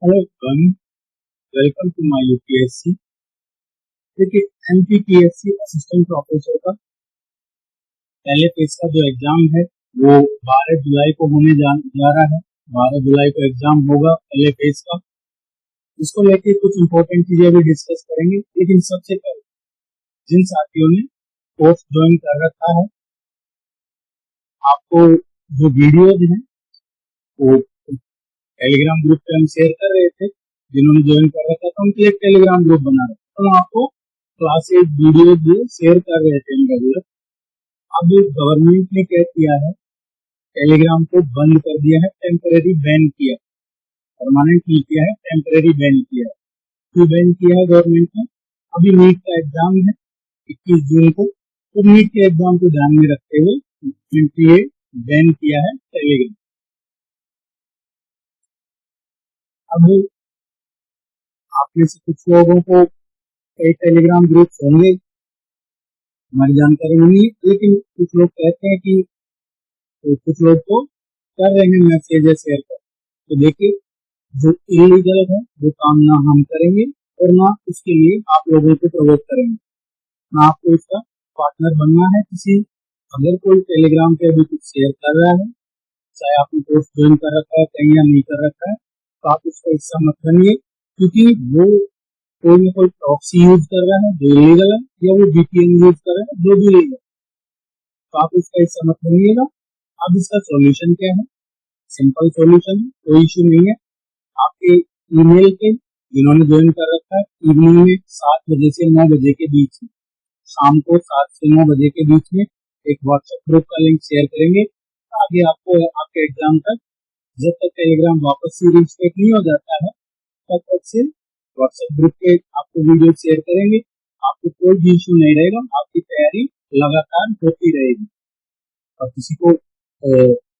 Hello everyone, welcome to my UPSC. देखिए, MPPSC assistant professor का पहले फेज का जो एग्जाम है वो 12 जुलाई को होने जा रहा है। 12 जुलाई को एग्जाम होगा पहले फेज का। इसको लेके कुछ इंपॉर्टेंट चीजें भी डिस्कस करेंगे, लेकिन सबसे पहले जिन साथियों ने कोर्स ज्वाइन कर रखा है, आपको जो वीडियोज हैं वो टेलीग्राम ग्रुप पे हम शेयर कर रहे थे। जिन्होंने ज्वाइन कर रखा था उनके लिए टेलीग्राम ग्रुप बना रखा, तो हम आपको क्लासेज वीडियो भी शेयर कर रहे थे रेगुलर। अब गवर्नमेंट ने क्या किया है, टेलीग्राम को बंद कर दिया है, टेम्परेरी बैन किया, परमानेंट नहीं किया है, टेम्परेरी बैन किया है। क्यों बैन किया है गवर्नमेंट ने? अभी नीट का एग्जाम है 21 जून को, तो नीट के एग्जाम को ध्यान में रखते हुए ये बैन किया है टेलीग्राम। अब आप में से कुछ लोगों को कई टेलीग्राम ग्रुप होंगे, हमारी जानकारी में नहीं है, लेकिन कुछ लोग कहते हैं कि कुछ लोग तो कर रहे हैं मैसेजेस शेयर कर। तो देखिए, जो इलीगल है वो काम ना हम करेंगे और ना उसके लिए आप लोगों को प्रवोक करेंगे, ना आपको इसका पार्टनर बनना है किसी। अगर कोई टेलीग्राम पे अभी कुछ शेयर कर रहा है, चाहे आपने कोर्स ज्वाइन कर रखा है कहीं या नहीं कर रखा है, तो आप उसका हिस्सा मत बनिए, क्योंकि वो कोई ना कोई प्रॉक्सी यूज कर रहा है जो इलीगल है, या वो वीपीएन यूज कर रहा है जो भी इलीगल है, तो आप इसका हिस्सा मत बनिएगा। अब इसका सॉल्यूशन क्या है? सिंपल सॉल्यूशन है, कोई इश्यू नहीं है। आपके ईमेल के जिन्होंने ज्वाइन कर रखा है, इवनिंग में 7 बजे से 9 बजे के बीच में, शाम को 7 से 9 बजे के बीच में एक व्हाट्सएप ग्रुप का लिंक शेयर करेंगे। आगे आपको आपके एग्जाम तक, जब तक टेलीग्राम वापस से रिस्टेट नहीं हो जाता है, तब तक से व्हाट्सएप ग्रुप पे आपको वीडियो शेयर करेंगे। आपको कोई भी इश्यू नहीं रहेगा, आपकी तैयारी लगातार होती रहेगी। और किसी को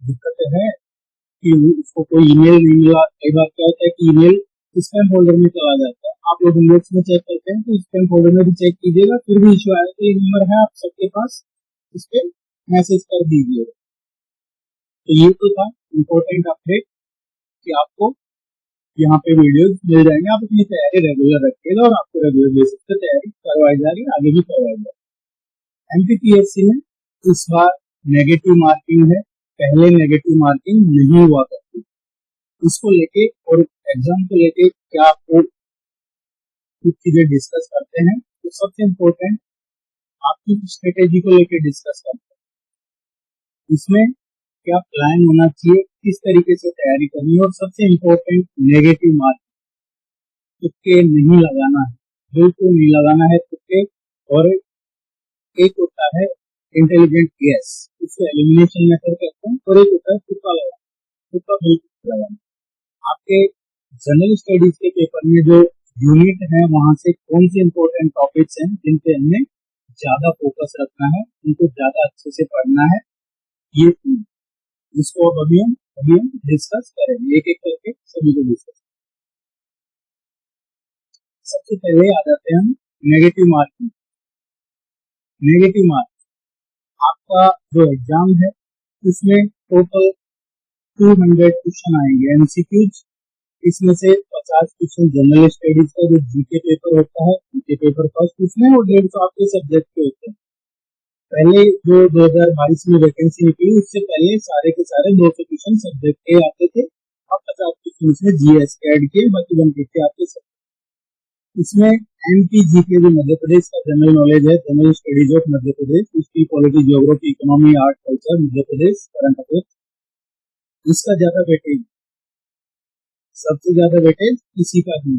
दिक्कत है कि उसको कोई ईमेल नहीं मिला, कई बार क्या होता है कि ईमेल स्पैम फोल्डर में चला जाता है। आप लोग इनबॉक्स में चेक करते हैं तो स्पैम फोल्डर में भी चेक कीजिएगा, फिर भी इश्यू आया तो ये नंबर है आप सबके पास, इस पे मैसेज कर दीजिएगा। तो ये तो था इम्पोर्टेंट अपडेट कि आपको यहाँ पे वीडियोस मिल जाएंगे। आप अपनी तैयारी रेगुलर रखिएगा और आपको रेगुलर बेसिस पे तैयारी करवाई जा रही है, आगे भी करवाई जा रही है। एमपीपीएससी में इस बार नेगेटिव मार्किंग है, पहले नेगेटिव मार्किंग नहीं हुआ करती। इसको लेके और एग्जाम को लेके क्या आपको कुछ चीजें डिस्कस करते हैं। तो सबसे इम्पोर्टेंट आपकी स्ट्रेटेजी को लेके डिस्कस करते हैं, इसमें क्या प्लान होना चाहिए, किस तरीके से तैयारी करनी है, और सबसे इम्पोर्टेंट नेगेटिव मार्किंग तुक्के नहीं लगाना है, बिल्कुल नहीं लगाना है तुक्के। और एक होता है इंटेलिजेंट गेस, इससे एलिमिनेशन मेथड कहते हैं, और एक होता है तुक्का लगाना। तुक्का बिल्कुल लगाना। आपके जनरल स्टडीज के पेपर में जो यूनिट है, वहां से कौन से इंपॉर्टेंट टॉपिक्स हैं जिन पे हमें ज्यादा फोकस रखना है, उनको ज्यादा अच्छे से पढ़ना है, ये जिसको अब अभी हम डिस्कस करेंगे, एक एक करके सभी को डिस्कस। सबसे पहले आ जाते हैं हम नेगेटिव मार्किंग। नेगेटिव मार्क आपका जो एग्जाम है इसमें टोटल 200 क्वेश्चन आएंगे एमसीक्यूज। इसमें से 50 क्वेश्चन जनरल स्टडीज का जो जीके पेपर होता है, जीके पेपर फर्स्ट उसमें, और 150 आपके सब्जेक्ट के होते हैं। पहले जो 2022 में वैकेंसी निकली, उससे पहले सारे के सारे 200 क्वेश्चन सब्जेक्ट के आते थे। अब 50 क्वेश्चन इसमें जीएस के ऐड किए, बाकी 150 आपके सब्जेक्ट। इसमें एमपी जीके जो मध्य प्रदेश का जनरल नॉलेज है, general studies of Madhya Pradesh, history, polity, geography, economy, art, culture, Madhya Pradesh, current affairs, इसका ज्यादा वेटेज, सबसे ज्यादा वेटेज इसी का है।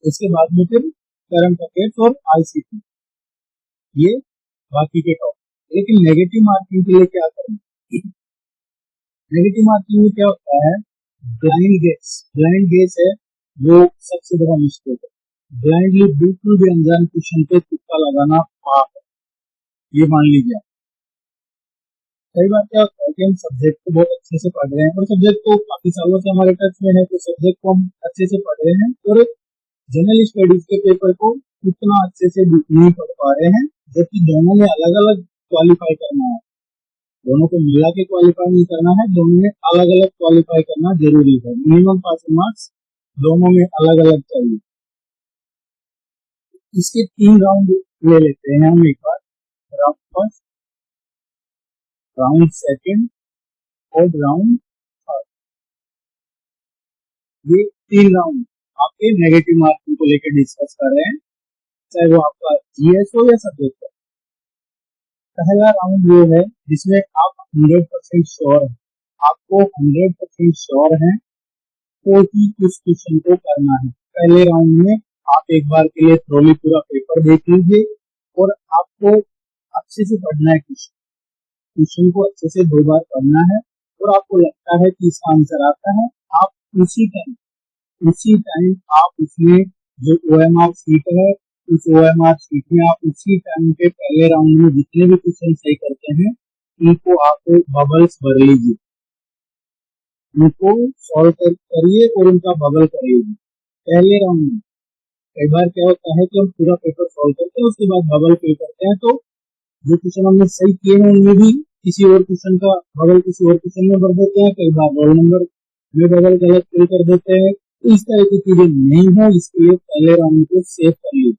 उसके बाद में फिर करंट अफेयर्स और आईसीटी, ये बाकी के टॉपिक। लेकिन नेगेटिव मार्किंग के लिए क्या करें? नेगेटिव मार्किंग में क्या होता है? Blind guess. ब्लाइंड गेस है वो सबसे बड़ा मिस्टेक है। ब्लाइंडली बिल्कुल भी अनजान क्वेश्चन पे तुक्का लगाना पाप है, ये मान लीजिए। कई बार क्या होता है कि हम सब्जेक्ट को बहुत अच्छे से पढ़ रहे हैं, और सब्जेक्ट को काफी सालों से हमारे टच में है, तो सब्जेक्ट को हम अच्छे से पढ़ रहे हैं, और जनरल स्टडीज के पेपर को उतना अच्छे से नहीं पढ़ पा रहे हैं, जबकि दोनों में अलग अलग क्वालिफाई करना है। दोनों को मिला के क्वालिफाई नहीं करना है, दोनों में अलग अलग क्वालिफाई करना जरूरी है। मिनिमम पासिंग मार्क्स दोनों में अलग अलग चाहिए। इसके 3 राउंड ले लेते हैं हम एक बार। राउंड फर्स्ट, राउंड सेकंड और राउंड थर्ड। ये 3 राउंड आपके नेगेटिव मार्किंग को लेकर डिस्कस कर रहे हैं, चाहे वो आपका जीएस हो या सब्जेक्ट हो। पहला राउंड वो है जिसमें आप 100% श्योर है, आपको 100% श्योर है तो ही उस क्वेश्चन को करना है। पहले राउंड में आप एक बार के लिए थ्रोली पूरा पेपर देख लीजिए और आपको अच्छे से पढ़ना है। क्वेश्चन को अच्छे से 2 बार पढ़ना है और आपको लगता है कि इसका आंसर आता है, आप उसी टाइम आप उसमें जो OMR सीट है, उस OMR सीट में आप उसी टाइम पे पहले राउंड में जितने भी क्वेश्चन सही करते हैं उनको आप बबल्स भर लीजिए, उनको सॉल्व करिए और उनका बबल करिए पहले राउंड में। कई बार क्या होता है कि हम पूरा पेपर सॉल्व करते हैं, उसके बाद बबल फिल करते हैं, तो जो क्वेश्चन हमने सही किए हैं उनमें भी किसी और क्वेश्चन का बबल किसी और क्वेश्चन में भर देते हैं, कई बार रोल नंबर में बबल गलत फिल कर देते हैं। तो इस तरह की चीजें नहीं हो, इसके लिए पहले राउंड को सेव कर लीजिए।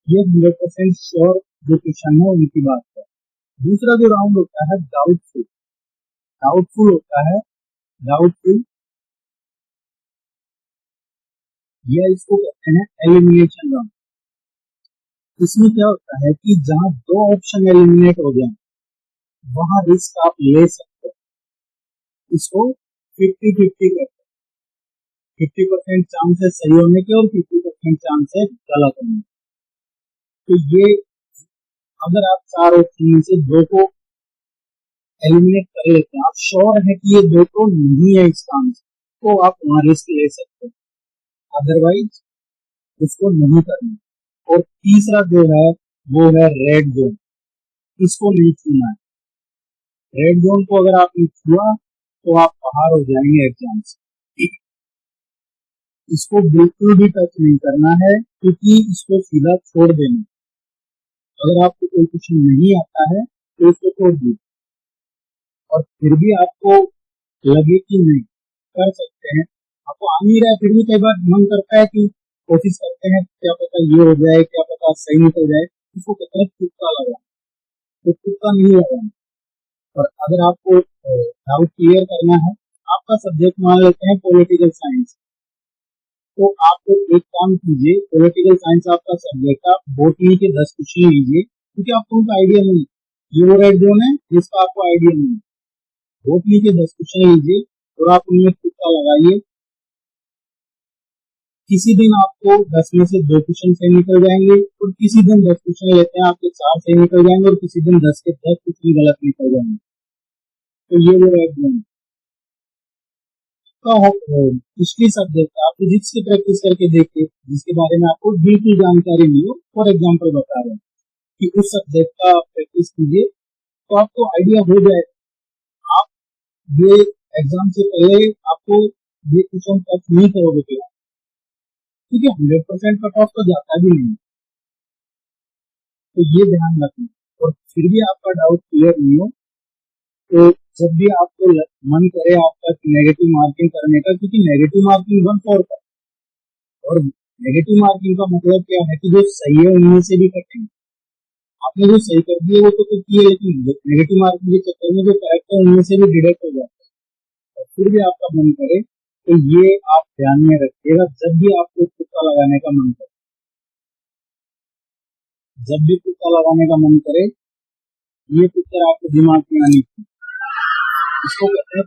ये 100% श्योर जो क्वेश्चन है उनकी बात है। दूसरा जो राउंड होता है डाउटफुल होता है, डाउटफुल या इसको कहते हैं एलिमिनेशन राउंड। इसमें क्या होता है कि जहां 2 ऑप्शन एलिमिनेट हो जाए वहां रिस्क आप ले सकते हैं। इसको 50-50 करते हैं, 50% चांस है सही होने के और 50% चांस है गलत होने के। तो ये अगर आप 4 ऑप्शन में से 2 को एलिमिनेट कर लेते हैं, आप श्योर है कि ये 2 तो नहीं है इसका आंसर, तो आप वहां रिस्क ले सकते हैं, अदरवाइज उसको नहीं करना। और तीसरा जो है वो है रेड जोन, इसको नहीं छूना है। रेड जोन को अगर आपने छुआ तो आप बाहर हो जाएंगे एग्जाम से। इसको बिल्कुल भी टच नहीं करना है, क्योंकि इसको सीधा छोड़ देना। अगर आपको कोई क्वेश्चन नहीं आता है तो इसको छोड़ दीजिए, और फिर भी आपको लगे कि नहीं कर सकते हैं, आपको आ नहीं रहा है, फिर भी कई बार मन करता है कि कोशिश करते हैं क्या पता ये हो जाए, क्या पता सही निकल जाए, इसको कहते हैं तुक्का लगा। तो तुक्का नहीं लगाना। और अगर आपको डाउट क्लियर करना है, आपका सब्जेक्ट मान लेते हैं पॉलिटिकल साइंस, तो आप एक काम कीजिए, पॉलिटिकल साइंस आपका सब्जेक्ट, आप बॉटनी के 10 क्वेश्चन लीजिए, क्योंकि आपको उनका आइडिया नहीं है। ये वो रेड जोन है जिसका आपको आइडिया नहीं है। बॉटनी के 10 क्वेश्चन लीजिए और आप उनमें तुक्का लगाइए। किसी दिन आपको 10 में से 2 क्वेश्चन सही निकल जाएंगे, और किसी दिन 10 क्वेश्चन लेते हैं आपके 4 सही निकल जाएंगे, और किसी दिन 10 के 10 क्वेश्चन गलत निकल जाएंगे। तो ये वो रेड जोन का हिस्ट्री सब्जेक्ट आप फिजिक्स की प्रैक्टिस करके देखिए, जिसके बारे में आपको बिल्कुल जानकारी नहीं हो। फॉर एग्जाम्पल बता रहे हैं कि उस सब्जेक्ट का प्रैक्टिस कीजिए तो आपको आइडिया हो जाए। आप ये एग्जाम से पहले आपको ये क्वेश्चन टच नहीं करोगे क्लास, क्योंकि 100% कट ऑफ तो जाता भी नहीं, तो ये ध्यान रखना। और फिर भी आपका डाउट क्लियर नहीं हो तो जब भी आपको मन करे आपका नेगेटिव मार्किंग करने का, क्योंकि नेगेटिव मार्किंग 1/4 का, और नेगेटिव मार्किंग का मतलब क्या है कि जो सही है उनमें से भी कटेंगे। आपने जो सही कर दिए वो तो कुछ किए, लेकिन नेगेटिव मार्किंग के चक्कर में जो करेक्ट है उनमें से भी डिडक्ट हो जाता है। और फिर भी आपका मन करे तो ये आप ध्यान में रखिएगा, जब भी आपको तुक्का लगाने का मन करे, जब भी तुक्का लगाने का मन करे, ये पिक्चर आपके दिमाग में आनी चाहिए। इसको कहते हैं